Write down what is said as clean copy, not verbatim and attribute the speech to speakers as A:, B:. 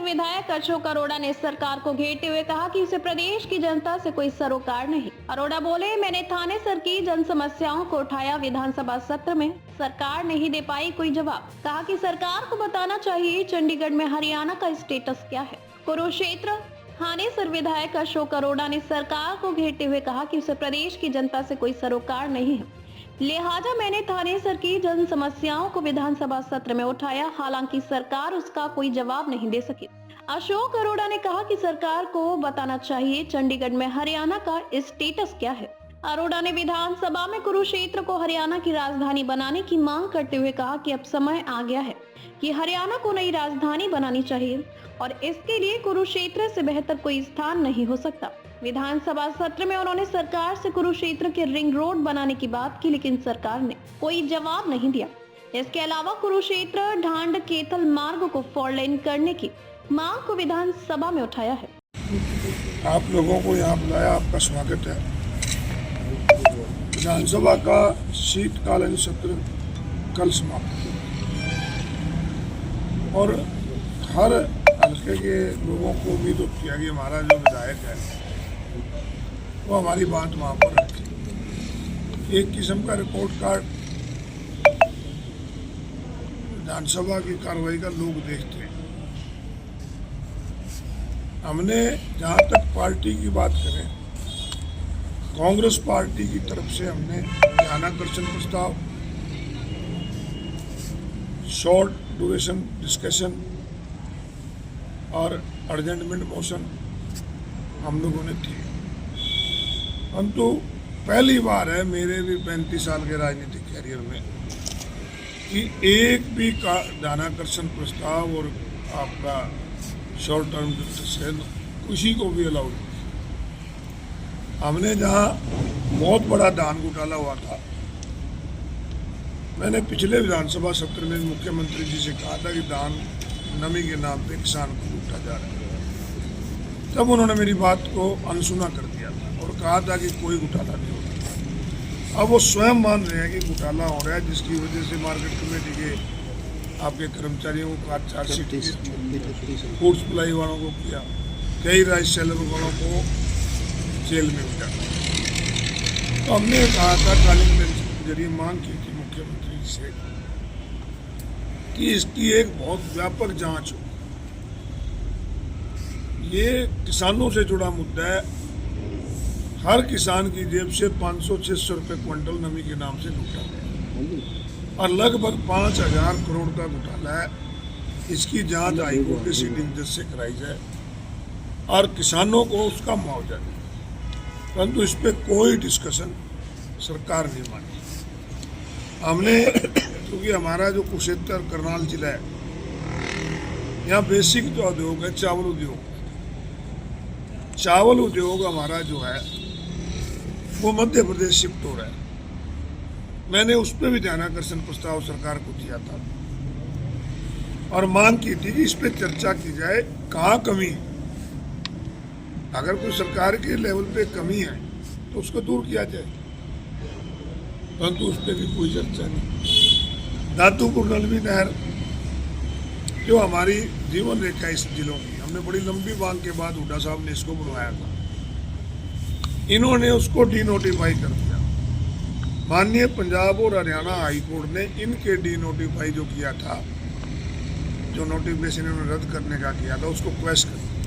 A: विधायक अशोक अरोड़ा ने सरकार को घेरते हुए कहा कि उसे प्रदेश की जनता से कोई सरोकार नहीं। अरोड़ा बोले, मैंने थाने सर की जन समस्याओं को उठाया, विधानसभा सत्र में सरकार नहीं दे पाई कोई जवाब। कहा कि सरकार को बताना चाहिए चंडीगढ़ में हरियाणा का स्टेटस क्या है। कुरुक्षेत्र थाने सर विधायक अशोक अरोड़ा ने सरकार को घेरते हुए कहा कि उसे प्रदेश की जनता से कोई सरोकार नहीं है, लिहाजा मैंने थाने सर की जन समस्याओं को विधानसभा सत्र में उठाया, हालांकि सरकार उसका कोई जवाब नहीं दे सकी। अशोक अरोड़ा ने कहा कि सरकार को बताना चाहिए चंडीगढ़ में हरियाणा का स्टेटस क्या है। अरोड़ा ने विधानसभा में कुरुक्षेत्र को हरियाणा की राजधानी बनाने की मांग करते हुए कहा कि अब समय आ गया है कि हरियाणा को नई राजधानी बनानी चाहिए और इसके लिए कुरुक्षेत्र से बेहतर कोई स्थान नहीं हो सकता। विधानसभा सत्र में उन्होंने सरकार से कुरुक्षेत्र के रिंग रोड बनाने की बात की, लेकिन सरकार ने कोई जवाब नहीं दिया। इसके अलावा कुरुक्षेत्र ढांड केथल मार्ग को 4 लेन करने की मांग को विधानसभा में उठाया है।
B: आप लोगों को यहाँ बुलाया, आपका स्वागत है। विधानसभा का शीतकालीन सत्र कल समाप्त और हर हल्के के लोगों को उम्मीद किया कि हमारा जो विधायक है वो हमारी बात वहाँ पर रखे। एक किस्म का रिपोर्ट कार्ड विधानसभा की कार्रवाई का लोग देखते हैं। हमने जहाँ तक पार्टी की बात करें, कांग्रेस पार्टी की तरफ से हमने ध्यानाकर्षण प्रस्ताव, शॉर्ट ड्यूरेशन डिस्कशन और अर्जेंटमेंट मोशन हम लोगों ने किए। परंतु पहली बार है मेरे भी 35 साल के राजनीतिक कैरियर में कि एक भी ध्यानाकर्षण प्रस्ताव और आपका शॉर्ट टर्म डिस्कशन किसी को भी अलाउड नहीं। हमने जहाँ बहुत बड़ा दान घोटाला हुआ था, मैंने पिछले विधानसभा सत्र में मुख्यमंत्री जी से कहा था कि दान नमी के नाम पे किसान को लूटा जा रहा है। तब उन्होंने मेरी बात को अनसुना कर दिया था और कहा था कि कोई घोटाला नहीं होता। अब वो स्वयं मान रहे हैं कि घोटाला हो रहा है, जिसकी वजह से मार्केट कमेटी के आपके कर्मचारियों को चार्जशीट, फूड सप्लाई वालों को किया, कई राइस सेलर वालों को जेल में उठा। तो हमने कहा था कालीन बेंच के जरिए मांग की थी मुख्यमंत्री से कि इसकी एक बहुत व्यापक जांच हो। ये किसानों से जुड़ा मुद्दा है। हर किसान की जेब से 500-600 रुपये क्विंटल नमी के नाम से लूटा गया और लगभग 5,000 करोड़ का घोटाला है। इसकी जांच हाईकोर्ट के सीटिंग जज से कराई जाए और किसानों को उसका मुआवजा दे। परंतु इस पर कोई डिस्कशन सरकार नहीं मानी। हमने, क्योंकि हमारा जो कुरुक्षेत्र करनाल जिला है, यहाँ बेसिक जो उद्योग है चावल उद्योग। चावल उद्योग हमारा जो है वो मध्य प्रदेश शिफ्ट हो रहा है। मैंने उस पर भी ध्यानाकर्षण प्रस्ताव सरकार को दिया था और मांग की थी कि इस पर चर्चा की जाए, कहाँ कमी है। अगर कोई सरकार के लेवल पे कमी है तो उसको दूर किया जाए, परंतु उस पर भी कोई चर्चा नहीं। दादूपुर नलवी नहर जो हमारी जीवन रेखा इस जिलों की, हमने बड़ी लंबी मांग के बाद हुड्डा साहब ने इसको बनवाया था। इन्होंने उसको डी नोटिफाई कर दिया। माननीय पंजाब और हरियाणा हाई कोर्ट ने इनके डी नोटिफाई जो किया था, जो नोटिफिकेशन इन्होंने रद्द करने का किया था, उसको क्वेश्चन कर दिया।